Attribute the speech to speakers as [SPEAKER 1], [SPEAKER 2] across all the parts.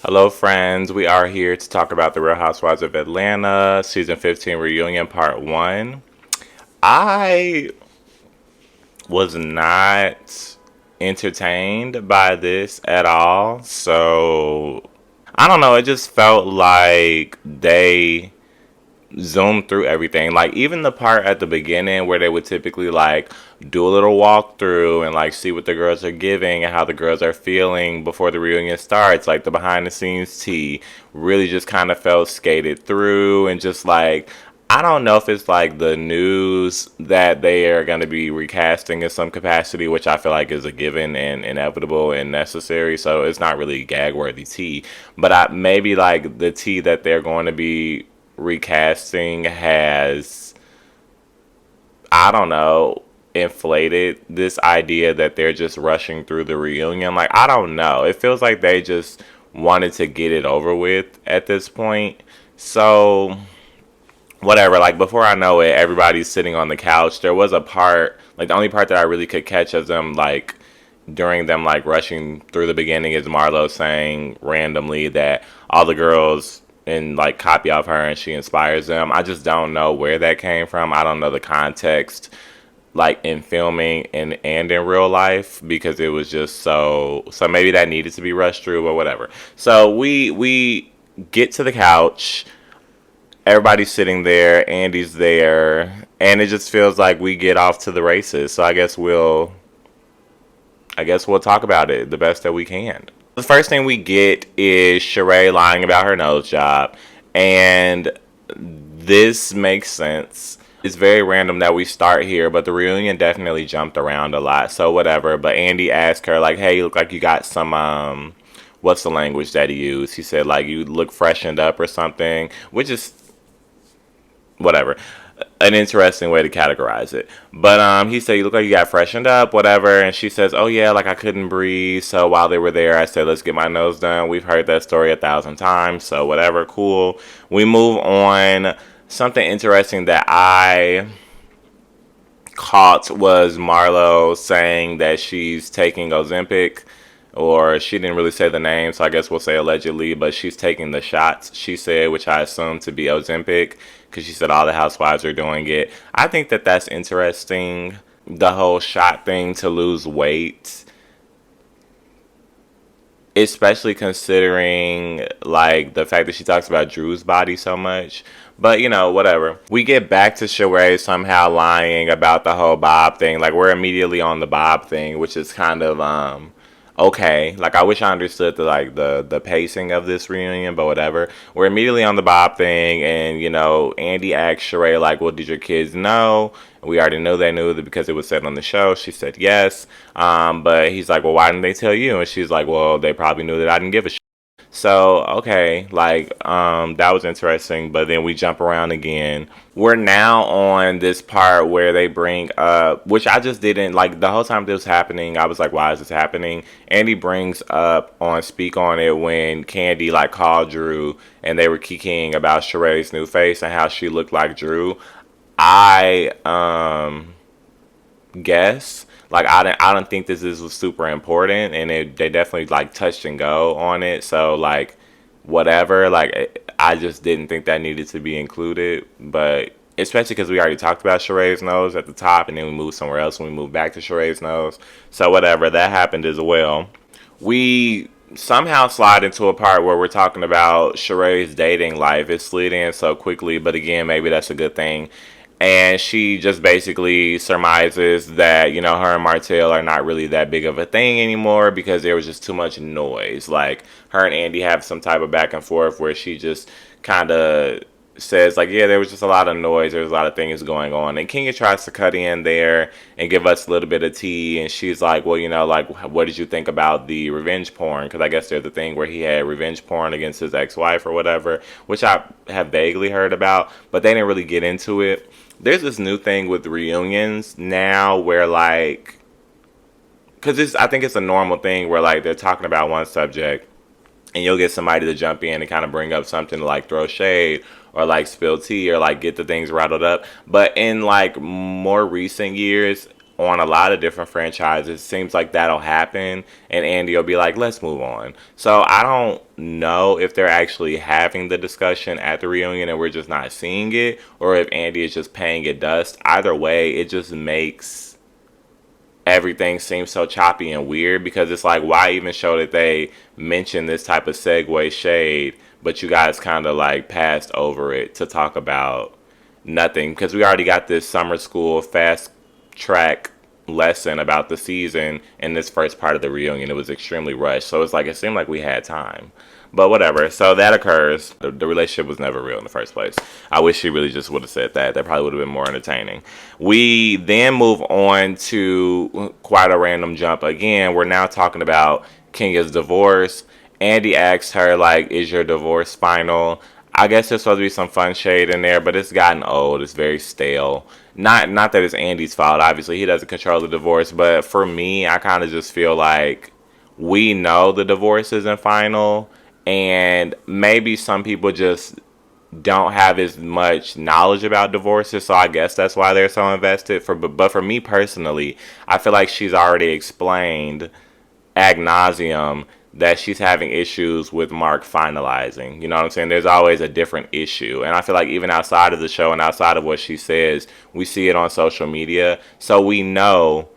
[SPEAKER 1] Hello, friends. We are here to talk about The Real Housewives of Atlanta, Season 15 Reunion Part 1. I was not entertained by this at all. So, I don't know. It just felt like they zoom through everything. Like even the part at the beginning where they would typically like do a little walkthrough and like see what the girls are giving and how the girls are feeling before the reunion starts. Like the behind the scenes tea really just kind of felt skated through and just like I don't know if it's like the news that they are going to be recasting in some capacity, which I feel like is a given and inevitable and necessary. So it's not really gag worthy tea, but maybe like the tea that they're going to be recasting has, I don't know, inflated this idea that they're just rushing through the reunion. Like, I don't know. It feels like they just wanted to get it over with at this point. So, whatever. Like, before I know it, everybody's sitting on the couch. There was a part, like, the only part that I really could catch as them, like, during them, like, rushing through the beginning is Marlo saying randomly that all the girls and like copy off her and she inspires them. I just don't know where that came from. I don't know the context like in filming and in real life because it was just so maybe that needed to be rushed through or whatever. So we get to the couch, everybody's sitting there, Andy's there, and it just feels like we get off to the races. So I guess we'll talk about it the best that we can. The first thing we get is Sheree lying about her nose job, and this makes sense. It's very random that we start here, but the reunion definitely jumped around a lot, so whatever. But Andy asked her, like, hey, you look like you got some, what's the language that he used? He said, like, you look freshened up or something, which is whatever, an interesting way to categorize it. But he said, you look like you got freshened up, whatever. And she says, oh yeah, like I couldn't breathe. So while they were there, I said, let's get my nose done. We've heard that story 1,000 times. So whatever, cool. We move on. Something interesting that I caught was Marlo saying that she's taking Ozempic, or she didn't really say the name, so I guess we'll say allegedly, but she's taking the shots, she said, which I assume to be Ozempic, because she said all the housewives are doing it. I think that that's interesting, the whole shot thing to lose weight, especially considering like the fact that she talks about Drew's body so much. But you know, whatever. We get back to Sheree somehow lying about the whole Bob thing. Like we're immediately on the Bob thing, which is kind of okay. Like I wish I understood the pacing of this reunion, but whatever. We're immediately on the Bob thing, and you know, Andy asked Sheree like, "Well, did your kids know?" We already know they knew that because it was said on the show. She said yes. But he's like, well, why didn't they tell you? And she's like, well, they probably knew that I didn't give a shit. So, okay, like, that was interesting. But then we jump around again. We're now on this part where they bring up, which I just didn't, like, the whole time this was happening, I was like, why is this happening? Andy brings up on Speak On It when Candy, like, called Drew and they were kikiing about Sheree's new face and how she looked like Drew. I guess like I don't think this is was super important, and they definitely like touched and go on it. So like whatever, like I just didn't think that needed to be included, but especially because we already talked about Sheree's nose at the top, and then we moved somewhere else and we moved back to Sheree's nose. So whatever, that happened as well. We somehow slide into a part where we're talking about Sheree's dating life. It slid in so quickly, but again, maybe that's a good thing. And she just basically surmises that, you know, her and Martell are not really that big of a thing anymore because there was just too much noise. Like, her and Andy have some type of back and forth where she just kind of says, like, yeah, there was just a lot of noise. There's a lot of things going on. And Kenya tries to cut in there and give us a little bit of tea. And she's like, well, you know, like, what did you think about the revenge porn? Because I guess there's the thing where he had revenge porn against his ex-wife or whatever, which I have vaguely heard about, but they didn't really get into it. There's this new thing with reunions now where like, because I think it's a normal thing where like they're talking about one subject and you'll get somebody to jump in and kind of bring up something to like throw shade or like spill tea or like get the things rattled up. But in like more recent years, on a lot of different franchises. It seems like that'll happen, and Andy will be like, let's move on. So I don't know if they're actually having the discussion at the reunion and we're just not seeing it, or if Andy is just paying it dust. Either way, it just makes everything seems so choppy and weird, because it's like, why even show that they mention this type of segue shade, but you guys kind of like passed over it to talk about nothing, because we already got this summer school fast track lesson about the season in this first part of the reunion. It was extremely rushed, so it's like it seemed like we had time. But whatever. So that occurs. The relationship was never real in the first place. I wish she really just would have said that. That probably would have been more entertaining. We then move on to quite a random jump. Again, we're now talking about Kenya's divorce. Andy asked her, like, is your divorce final? I guess there's supposed to be some fun shade in there, but it's gotten old. It's very stale. Not that it's Andy's fault. Obviously, he doesn't control the divorce. But for me, I kind of just feel like we know the divorce isn't final. And maybe some people just don't have as much knowledge about divorces, so I guess that's why they're so invested. But for me personally, I feel like she's already explained ad nauseum that she's having issues with Mark finalizing. You know what I'm saying? There's always a different issue. And I feel like even outside of the show and outside of what she says, we see it on social media. So we know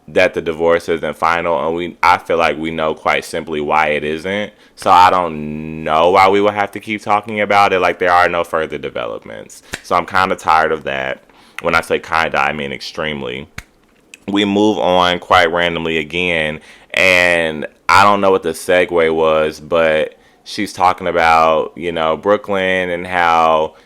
[SPEAKER 1] that the divorce isn't final, and I feel like we know quite simply why it isn't. So I don't know why we would have to keep talking about it. Like, there are no further developments. So I'm kind of tired of that. When I say kinda, I mean extremely. We move on quite randomly again, and I don't know what the segue was, but she's talking about, Brooklyn, and how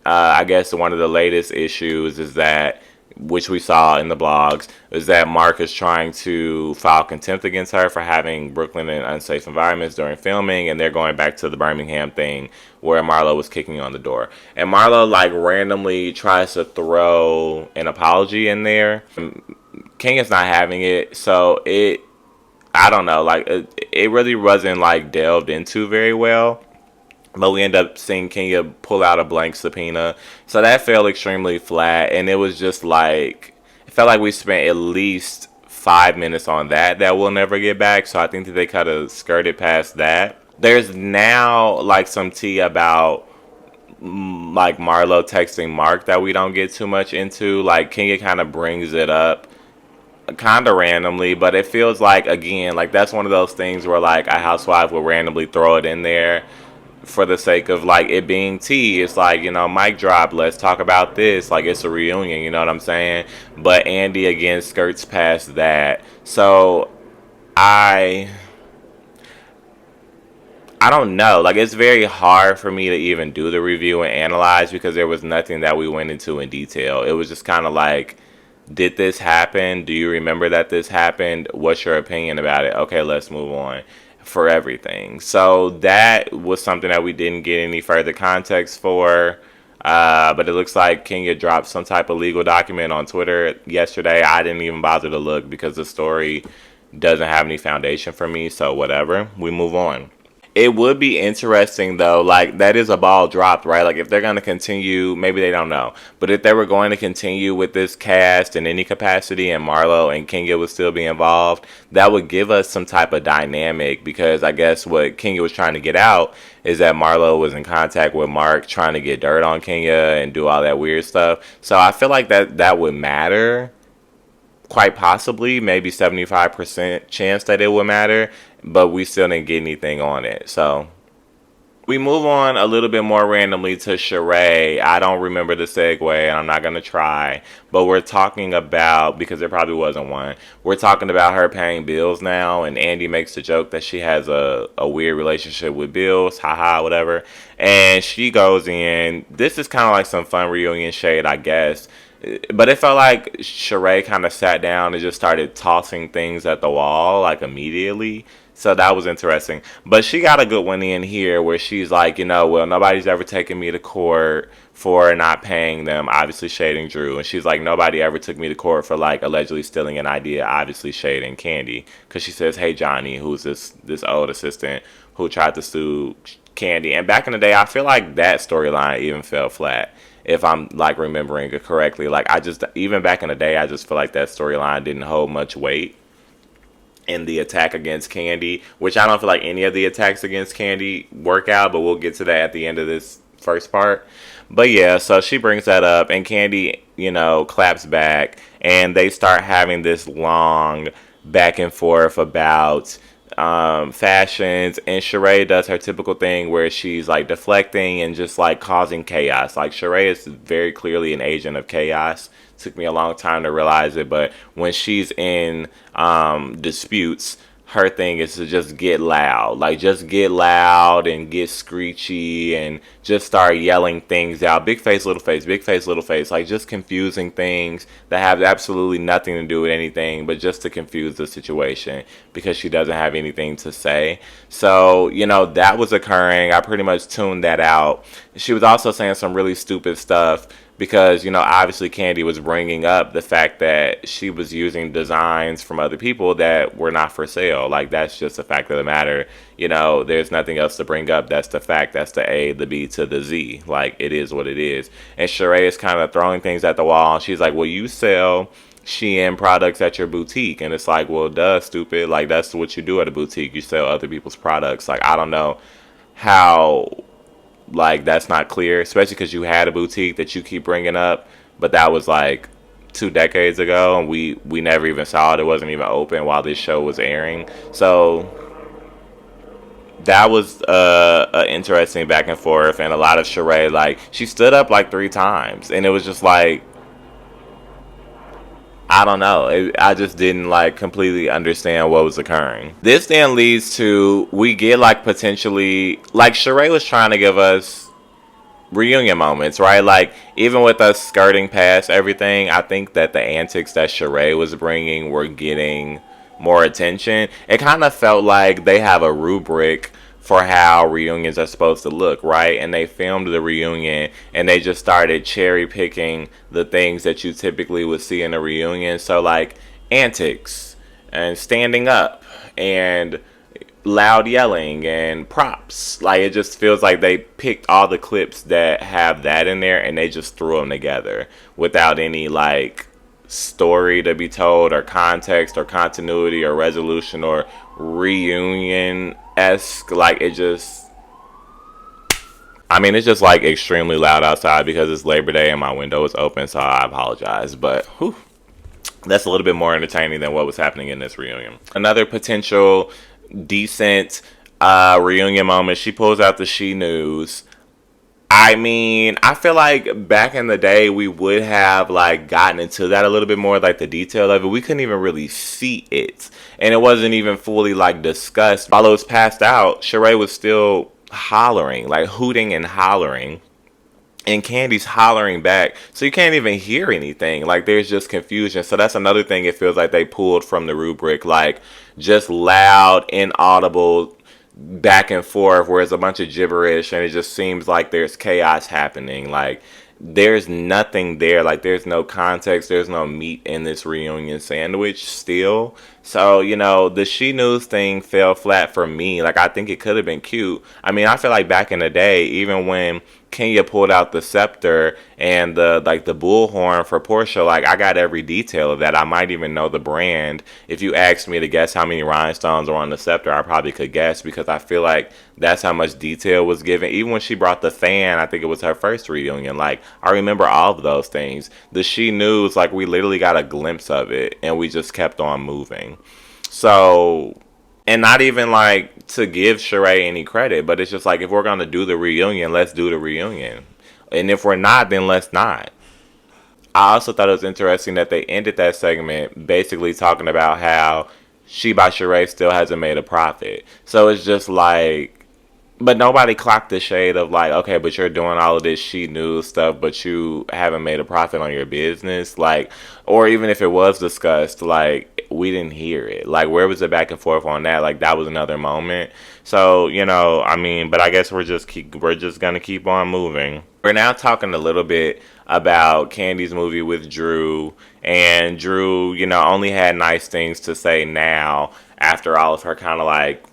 [SPEAKER 1] I guess one of the latest issues is that, which we saw in the blogs, is that Mark is trying to file contempt against her for having Brooklyn in unsafe environments during filming, and they're going back to the Birmingham thing where Marlo was kicking on the door. And Marlo, like, randomly tries to throw an apology in there. Kenya's not having it, so I don't know, like, it really wasn't, like, delved into very well. But we end up seeing Kenya pull out a blank subpoena. So that fell extremely flat. And it was just like, it felt like we spent at least 5 minutes on that we'll never get back. So I think that they kind of skirted past that. There's now like some tea about like Marlo texting Mark that we don't get too much into. Like, Kenya kind of brings it up kind of randomly, but it feels like, again, like that's one of those things where like a housewife will randomly throw it in there for the sake of like it being tea. It's like, mic drop, let's talk about this, like it's a reunion, you know what I'm saying? But Andy again skirts past that. So I don't know, like it's very hard for me to even do the review and analyze, because there was nothing that we went into in detail. It was just kind of like, did this happen? Do you remember that this happened? What's your opinion about it? Okay, let's move on, for everything. So that was something that we didn't get any further context for. But it looks like Kenya dropped some type of legal document on Twitter yesterday. I didn't even bother to look because the story doesn't have any foundation for me. So whatever, we move on. It would be interesting, though, like, that is a ball dropped, right? Like, if they're going to continue, maybe they don't know, but if they were going to continue with this cast in any capacity and Marlo and Kenya would still be involved, that would give us some type of dynamic, because I guess what Kenya was trying to get out is that Marlo was in contact with Mark trying to get dirt on Kenya and do all that weird stuff. So I feel like that would matter. Quite possibly, maybe 75% chance that it would matter, but we still didn't get anything on it. So we move on a little bit more randomly to Sheree. I don't remember the segue, and I'm not going to try, but we're talking about, because there probably wasn't one, we're talking about her paying bills now, and Andy makes the joke that she has a weird relationship with bills, haha, whatever, and she goes in. This is kind of like some fun reunion shade, I guess. But it felt like Sheree kind of sat down and just started tossing things at the wall, like, immediately. So that was interesting. But she got a good one in here where she's like, well, nobody's ever taken me to court for not paying them, obviously shading Drew. And she's like, nobody ever took me to court for, like, allegedly stealing an idea, obviously shading Candy. Because she says, hey, Johnny, who's this old assistant who tried to sue Candy. And back in the day, I feel like that storyline even fell flat. if I'm like remembering it correctly. Like I just, even back in the day, I just feel like that storyline didn't hold much weight in the attack against Candy, which I don't feel like any of the attacks against Candy work out, but we'll get to that at the end of this first part. But yeah, so she brings that up, and Candy, claps back, and they start having this long back and forth about fashions, and Sheree does her typical thing where she's like deflecting and just like causing chaos. Like Sheree is very clearly an agent of chaos. Took me a long time to realize it, but when she's in disputes, her thing is to just get loud. Like, just get loud and get screechy and just start yelling things out. Big face, little face, big face, little face. Like, just confusing things that have absolutely nothing to do with anything, but just to confuse the situation because she doesn't have anything to say. So, that was occurring. I pretty much tuned that out. She was also saying some really stupid stuff because, obviously Candy was bringing up the fact that she was using designs from other people that were not for sale. Like, that's just a fact of the matter. There's nothing else to bring up. That's the fact. That's the A, the B to the Z. Like, it is what it is. And Sheree is kind of throwing things at the wall. And she's like, well, you sell Shein products at your boutique. And it's like, well, duh, stupid. Like, that's what you do at a boutique. You sell other people's products. Like, I don't know how, like, that's not clear, especially because you had a boutique that you keep bringing up, but that was like 2 decades ago, and we never even saw it. It wasn't even open while this show was airing. So that was a interesting back and forth, and a lot of Sheree, like, she stood up like 3 times, and it was just like, I don't know. I just didn't like completely understand what was occurring. This then leads to, we get like potentially, like, Sheree was trying to give us reunion moments, right? Like, even with us skirting past everything, I think that the antics that Sheree was bringing were getting more attention. It kind of felt like they have a rubric for how reunions are supposed to look, right? And they filmed the reunion and they just started cherry picking the things that you typically would see in a reunion. So like antics and standing up and loud yelling and props. Like, it just feels like they picked all the clips that have that in there and they just threw them together without any like story to be told or context or continuity or resolution or reunion-esque. Like, it's just like extremely loud outside because it's Labor Day and my window is open, so I apologize, but whew, that's a little bit more entertaining than what was happening in this reunion. Another potential decent reunion moment, she pulls out the She News. I feel like back in the day we would have like gotten into that a little bit more, like the detail of it. We couldn't even really see it, and it wasn't even fully like discussed. While it was passed out, Sheree was still hollering, like hooting and hollering, and Candy's hollering back, so you can't even hear anything. Like, there's just confusion. So that's another thing it feels like they pulled from the rubric, like just loud, inaudible back and forth where it's a bunch of gibberish and it just seems like there's chaos happening. Like, there's nothing there. Like, there's no context, there's no meat in this reunion sandwich still. So, the She News thing fell flat for me. Like, I think it could have been cute. I feel like back in the day, even when Kenya pulled out the scepter and the bullhorn for Portia, like, I got every detail of that. I might even know the brand. If you asked me to guess how many rhinestones are on the scepter, I probably could guess, because I feel like that's how much detail was given. Even when she brought the fan, I think it was her first reunion, like, I remember all of those things. The She News, like, we literally got a glimpse of it and we just kept on moving. So, and not even like to give Sheree any credit, but it's just like, if we're going to do the reunion, let's do the reunion. And if we're not, then let's not. I also thought it was interesting that they ended that segment basically talking about how She by Sheree still hasn't made a profit. So it's just like, but nobody clocked the shade of like, okay, but you're doing all of this She News stuff, but you haven't made a profit on your business. Like, or even if it was discussed, like, we didn't hear it. Like, where was the back and forth on that? Like, that was another moment. So, but I guess we're just gonna keep on moving. We're now talking a little bit about Candy's movie with Drew, and Drew, only had nice things to say now after all of her kind of like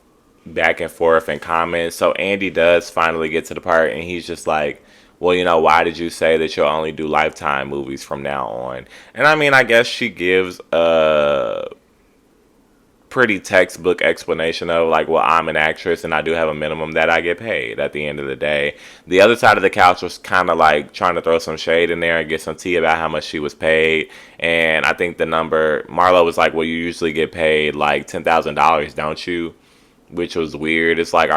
[SPEAKER 1] back and forth and comments. So Andy does finally get to the part and he's just like, well, why did you say that you'll only do Lifetime movies from now on? And I mean, I guess she gives a pretty textbook explanation of like, well, I'm an actress and I do have a minimum that I get paid at the end of the day. The other side of the couch was kind of like trying to throw some shade in there and get some tea about how much she was paid. And I think the number, Marlo was like, well, you usually get paid like $10,000, don't you? Which was weird. It's like,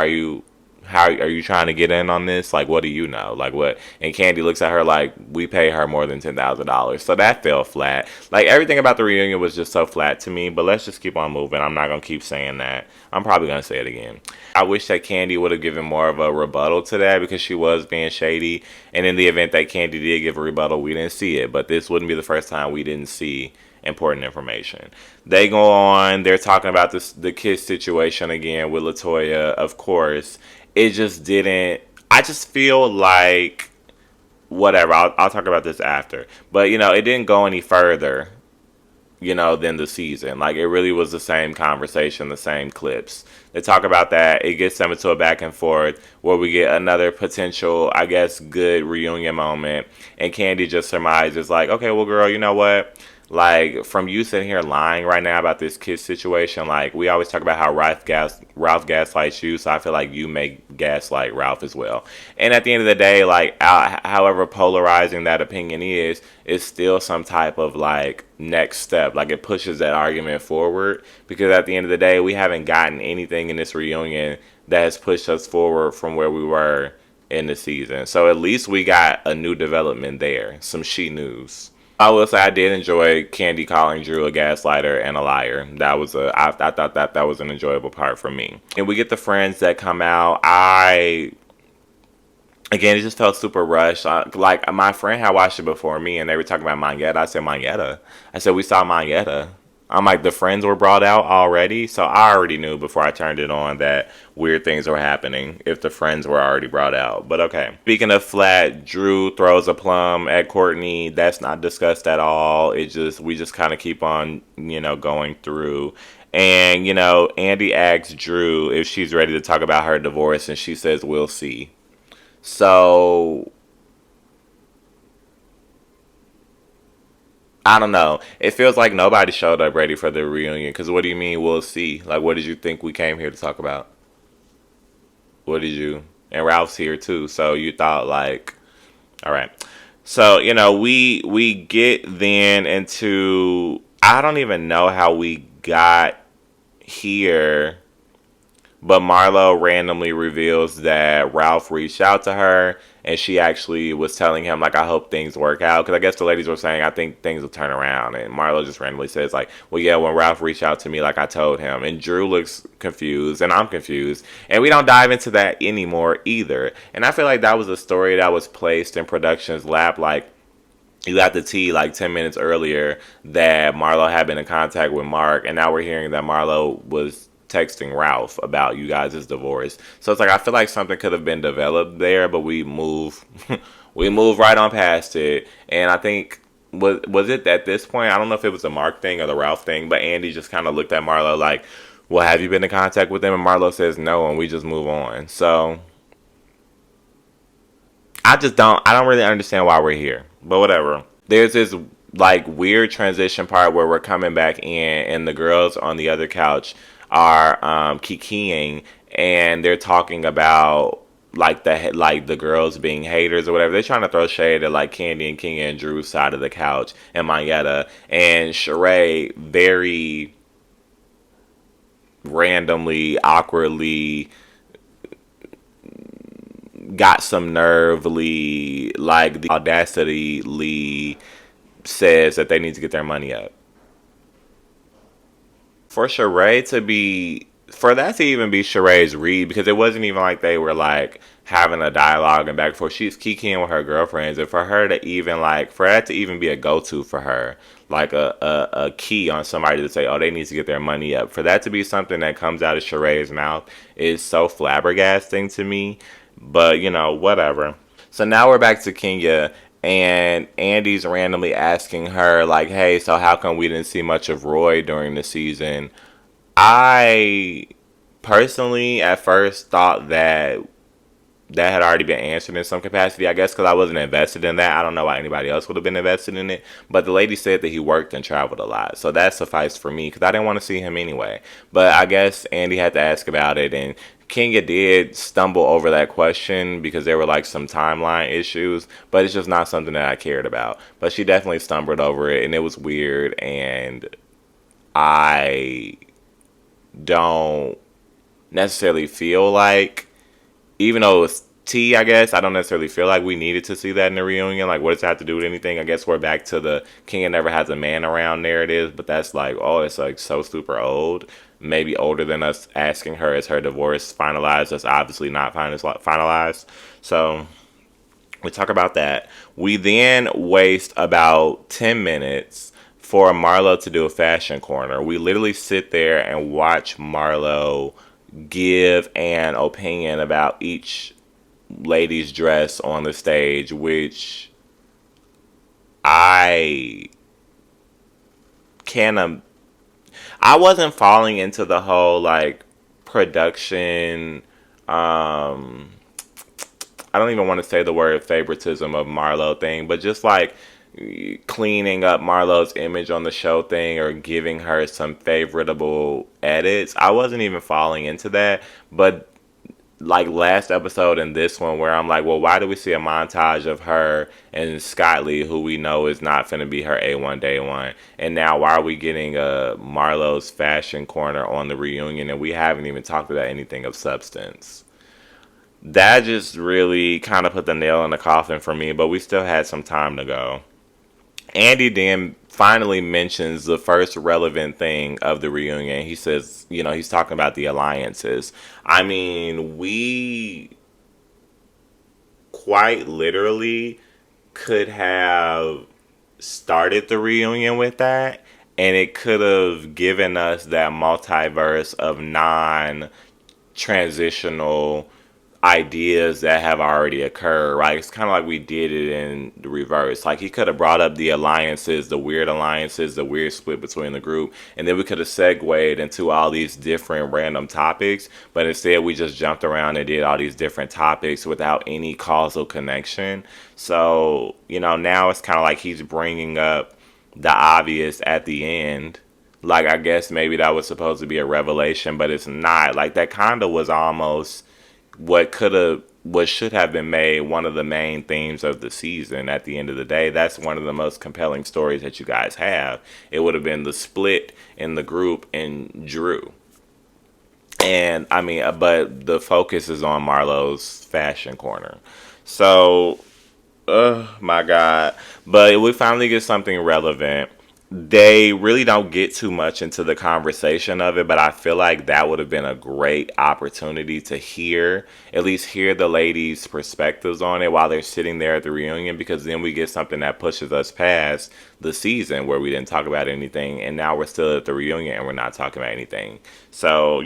[SPEAKER 1] how are you trying to get in on this? Like, what do you know? Like, what? And Candy looks at her like, we pay her more than $10,000. So that fell flat. Like, everything about the reunion was just so flat to me. But let's just keep on moving. I'm not going to keep saying that. I'm probably going to say it again. I wish that Candy would have given more of a rebuttal to that because she was being shady. And in the event that Candy did give a rebuttal, we didn't see it. But this wouldn't be the first time we didn't see important information. They go on, they're talking about the kiss situation again with Latoya, of course. It just didn't, I just feel like, whatever, I'll talk about this after. But, it didn't go any further, than the season. Like, it really was the same conversation, the same clips. They talk about that. It gets them into a back and forth where we get another potential, I guess, good reunion moment. And Candy just surmises, like, okay, well, girl, you know what? Like, from you sitting here lying right now about this kiss situation, like, we always talk about how Ralph gaslights you, so I feel like you may gaslight Ralph as well. And at the end of the day, like, however polarizing that opinion is, it's still some type of, like, next step. Like, it pushes that argument forward, because at the end of the day, we haven't gotten anything in this reunion that has pushed us forward from where we were in the season. So at least we got a new development there, some she news. I will say I did enjoy Candy calling Drew a gaslighter and a liar. I thought that was an enjoyable part for me. And we get the friends that come out. Again, it just felt super rushed. Like, my friend had watched it before me, and they were talking about Monyetta. I said, Monyetta? I said, we saw Monyetta. I'm like, the friends were brought out already? So I already knew before I turned it on that weird things were happening if the friends were already brought out. But okay. Speaking of flat, Drew throws a plum at Courtney. That's not discussed at all. We just kind of keep on, going through. And, Andy asks Drew if she's ready to talk about her divorce, and she says, we'll see. So I don't know. It feels like nobody showed up ready for the reunion. Because what do you mean we'll see? Like, what did you think we came here to talk about? What did you? And Ralph's here too. So you thought like, all right. So, we get then into, I don't even know how we got here. But Marlo randomly reveals that Ralph reached out to her, and she actually was telling him, like, I hope things work out. Because I guess the ladies were saying, I think things will turn around. And Marlo just randomly says, like, well, yeah, when Ralph reached out to me, like I told him. And Drew looks confused, and I'm confused. And we don't dive into that anymore either. And I feel like that was a story that was placed in production's lap, like, you got the tea like 10 minutes earlier that Marlo had been in contact with Mark, and now we're hearing that Marlo was texting Ralph about you guys' divorce. So it's like I feel like something could have been developed there, but we move we move right on past it. And I think was it at this point, I don't know if it was the Mark thing or the Ralph thing, but Andy just kind of looked at Marlo like, well, have you been in contact with them? And Marlo says no, and we just move on. So I don't really understand why we're here, but whatever. There's this like weird transition part where we're coming back in, and the girls on the other couch are kikiing, and they're talking about like the girls being haters or whatever. They're trying to throw shade at like Candy and King and Drew's side of the couch and Monyetta, and Sheree very randomly, awkwardly got some nervely, like the audacity says that they need to get their money up. For Sheree to be, for that to even be Sheree's read, because it wasn't even like they were like having a dialogue and back and forth. She's kikiing with her girlfriends, and for her to even like, for that to even be a go-to for her, like a key on somebody to say, oh, they need to get their money up, for that to be something that comes out of Sheree's mouth is so flabbergasting to me. But, whatever. So now we're back to Kenya, and Andy's randomly asking her, like, hey, so how come we didn't see much of Roy during the season? I personally at first thought that that had already been answered in some capacity, I guess, because I wasn't invested in that. I don't know why anybody else would have been invested in it. But the lady said that he worked and traveled a lot. So that sufficed for me because I didn't want to see him anyway. But I guess Andy had to ask about it. And Kenya did stumble over that question because there were like some timeline issues. But it's just not something that I cared about. But she definitely stumbled over it. And it was weird. And I don't necessarily feel like, even though it's tea, I guess, I don't necessarily feel like we needed to see that in the reunion. Like, what does it have to do with anything? I guess we're back to the Kenya never has a man around narrative, but that's like, oh, it's like so super old. Maybe older than us asking her, is her divorce finalized? That's obviously not finalized. So we talk about that. We then waste about 10 minutes for Marlo to do a fashion corner. We literally sit there and watch Marlo give an opinion about each lady's dress on the stage, which I can I wasn't falling into the whole like production I don't even want to say the word favoritism of Marlo thing, but just like cleaning up Marlo's image on the show thing or giving her some favorable edits. I wasn't even falling into that, but like last episode and this one where I'm like, well, why do we see a montage of her and Scott Lee, who we know is not going to be her A1 day one? And now why are we getting a Marlo's fashion corner on the reunion and we haven't even talked about anything of substance? That just really kind of put the nail in the coffin for me, but we still had some time to go. Andy then finally mentions the first relevant thing of the reunion. He says, he's talking about the alliances. I mean, we quite literally could have started the reunion with that, and it could have given us that multiverse of non transitional ideas that have already occurred, right? It's kind of like we did it in the reverse. Like he could have brought up the alliances, the weird split between the group, and then we could have segued into all these different random topics. But instead, we just jumped around and did all these different topics without any causal connection. So, now it's kind of like he's bringing up the obvious at the end. Like, I guess maybe that was supposed to be a revelation, but it's not. Like, that kind of was almost what should have been made one of the main themes of the season. At the end of the day, that's one of the most compelling stories that you guys have. It would have been the split in the group and Drew. And I mean, but the focus is on Marlo's fashion corner. So, oh my God. But we finally get something relevant. They really don't get too much into the conversation of it, but I feel like that would have been a great opportunity to at least hear the ladies' perspectives on it while they're sitting there at the reunion, because then we get something that pushes us past the season where we didn't talk about anything, and now we're still at the reunion and we're not talking about anything. So,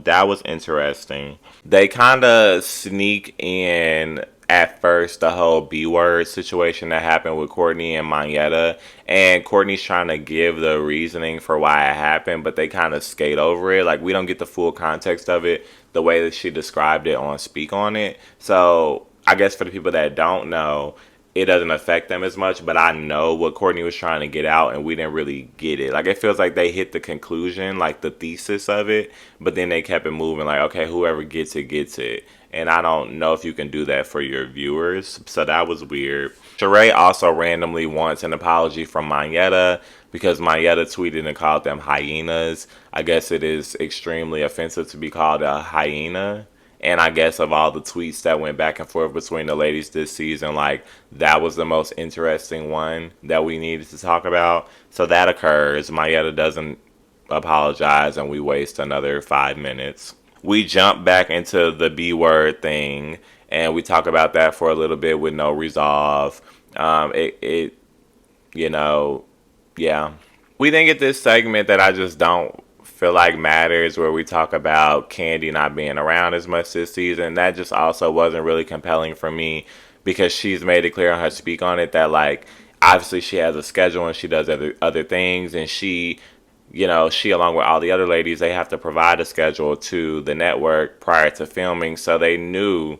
[SPEAKER 1] that was interesting. They kind of sneak in at first the whole B word situation that happened with Courtney and Mayetta, and Courtney's trying to give the reasoning for why it happened, but they kind of skate over it. Like, we don't get the full context of it the way that she described it on Speak On It. So I guess for the people that don't know, it doesn't affect them as much, but I know what Courtney was trying to get out, and we didn't really get it. Like, it feels like they hit the conclusion, like the thesis of it, but then they kept it moving, like, okay, whoever gets it, gets it. And I don't know if you can do that for your viewers, so that was weird. Sheree also randomly wants an apology from Mayetta because Mayetta tweeted and called them hyenas. I guess it is extremely offensive to be called a hyena. And I guess of all the tweets that went back and forth between the ladies this season, like, that was the most interesting one that we needed to talk about. So that occurs. Mayetta doesn't apologize, and we waste another 5 minutes. We jump back into the B word thing, and we talk about that for a little bit with no resolve. Yeah. We then get this segment that I just don't feel like matters, where we talk about Candy not being around as much this season. That just also wasn't really compelling for me because she's made it clear on her Speak On It that, like, obviously she has a schedule and she does other things, and she along with all the other ladies, they have to provide a schedule to the network prior to filming, so they knew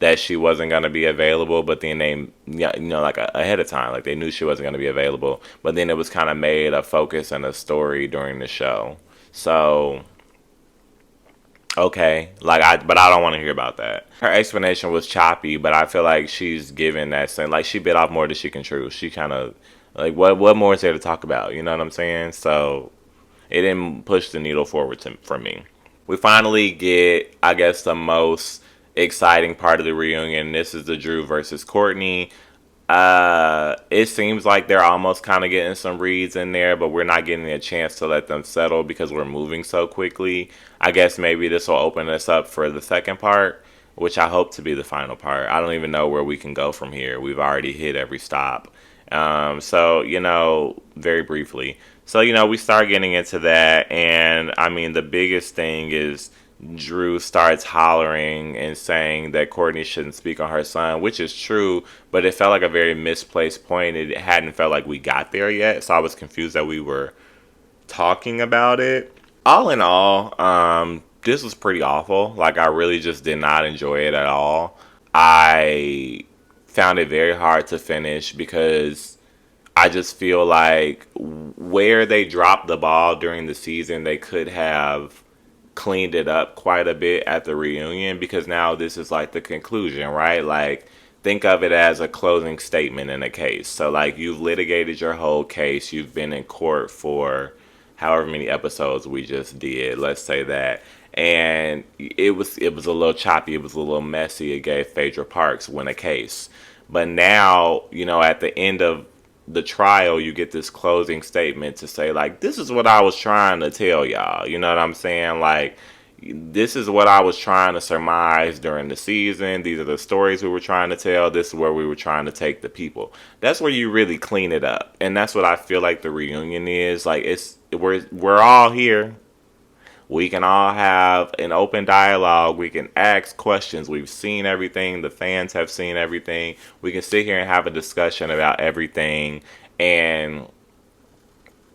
[SPEAKER 1] that she wasn't going to be available, but then they, yeah, like ahead of time, like they knew she wasn't going to be available, but then it was kind of made a focus and a story during the show. So, okay, but I don't want to hear about that. Her explanation was choppy, but I feel like she's given that sense, like she bit off more than she can chew. She kind of, like, what more is there to talk about? You know what I'm saying? So it didn't push the needle forward for me. We finally get, I guess, the most exciting part of the reunion. This is the Drew versus Courtney. It seems like they're almost kind of getting some reads in there, but we're not getting a chance to let them settle because we're moving so quickly. I guess maybe this will open us up for the second part, which I hope to be the final part. I don't even know where we can go from here. We've already hit every stop. So, very briefly. So, we start getting into that. And I mean, the biggest thing is Drew starts hollering and saying that Courtney shouldn't speak on her son, which is true, but it felt like a very misplaced point. It hadn't felt like we got there yet. So I was confused that we were talking about it. All in all, this was pretty awful. Like, I really just did not enjoy it at all. I found it very hard to finish because I just feel like where they dropped the ball during the season, they could have cleaned it up quite a bit at the reunion, because now this is like the conclusion, right? Like, think of it as a closing statement in a case. So, like, you've litigated your whole case, you've been in court for however many episodes we just did, let's say that. And it was a little choppy, it was a little messy. It gave Phaedra Parks win a case. But now, at the end of the trial, you get this closing statement to say, like, this is what I was trying to tell y'all. You know what I'm saying? Like, this is what I was trying to surmise during the season. These are the stories we were trying to tell. This is where we were trying to take the people. That's where you really clean it up. And that's what I feel like the reunion is. Like, we're all here. We can all have an open dialogue. We can ask questions. We've seen everything. The fans have seen everything. We can sit here and have a discussion about everything, and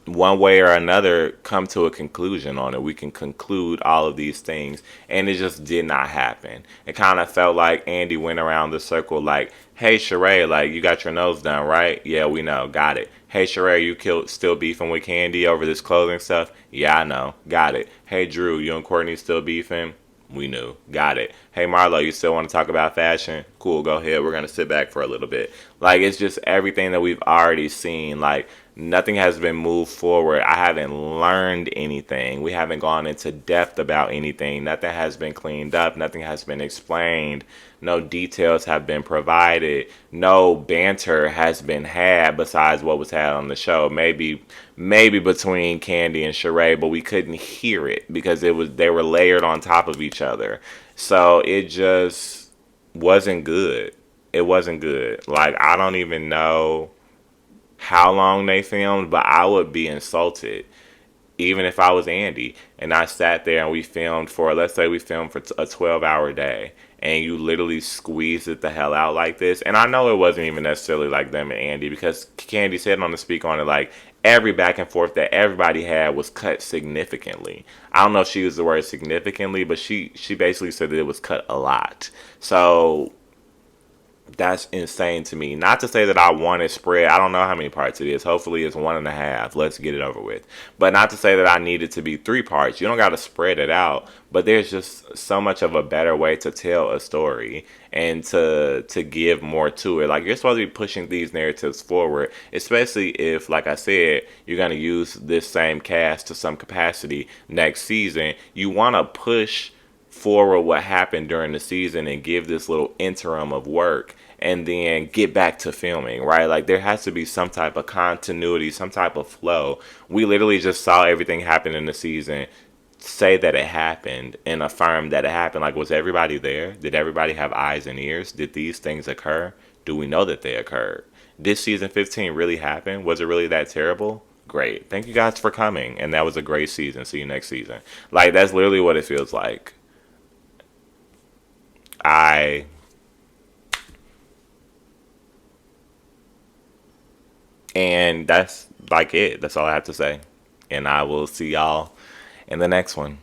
[SPEAKER 1] one way or another come to a conclusion on it. We can conclude all of these things, and it just did not happen. It kind of felt like Andy went around the circle like, hey, Sheree, like, you got your nose done, right? Yeah, we know. Got it. Hey, Sheree, still beefing with Candy over this clothing stuff? Yeah, I know. Got it. Hey, Drew, you and Courtney still beefing? We knew. Got it. Hey, Marlo, you still want to talk about fashion? Cool, go ahead. We're going to sit back for a little bit. Like, it's just everything that we've already seen. Like, nothing has been moved forward. I haven't learned anything. We haven't gone into depth about anything. Nothing has been cleaned up. Nothing has been explained. No details have been provided. No banter has been had besides what was had on the show. Maybe between Candy and Sheree, but we couldn't hear it because they were layered on top of each other. So it just wasn't good. It wasn't good. Like, I don't even know how long they filmed, but I would be insulted even if I was Andy and I sat there and we filmed for, let's say we filmed for a 12-hour day, and you literally squeezed it the hell out like this. And I know it wasn't even necessarily like them and Andy, because Candy said on the speak on it, like, every back and forth that everybody had was cut significantly. I don't know if she used the word significantly, but she basically said that it was cut a lot. So that's insane to me. Not to say that I want it spread. I don't know how many parts it is. Hopefully it's 1.5. Let's get it over with. But not to say that I need it to be 3 parts. You don't got to spread it out. But there's just so much of a better way to tell a story and to give more to it. Like, you're supposed to be pushing these narratives forward, especially if, like I said, you're going to use this same cast to some capacity next season. You want to push forward what happened during the season and give this little interim of work and then get back to filming, right? Like, there has to be some type of continuity, some type of flow. We literally just saw everything happen in the season, say that it happened and affirm that it happened. Like, was everybody there? Did everybody have eyes and ears? Did these things occur? Do we know that they occurred? Did season 15 really happen? Was it really that terrible? Great. Thank you guys for coming. And that was a great season. See you next season. Like, that's literally what it feels like. And that's like it. That's all I have to say. And I will see y'all in the next one.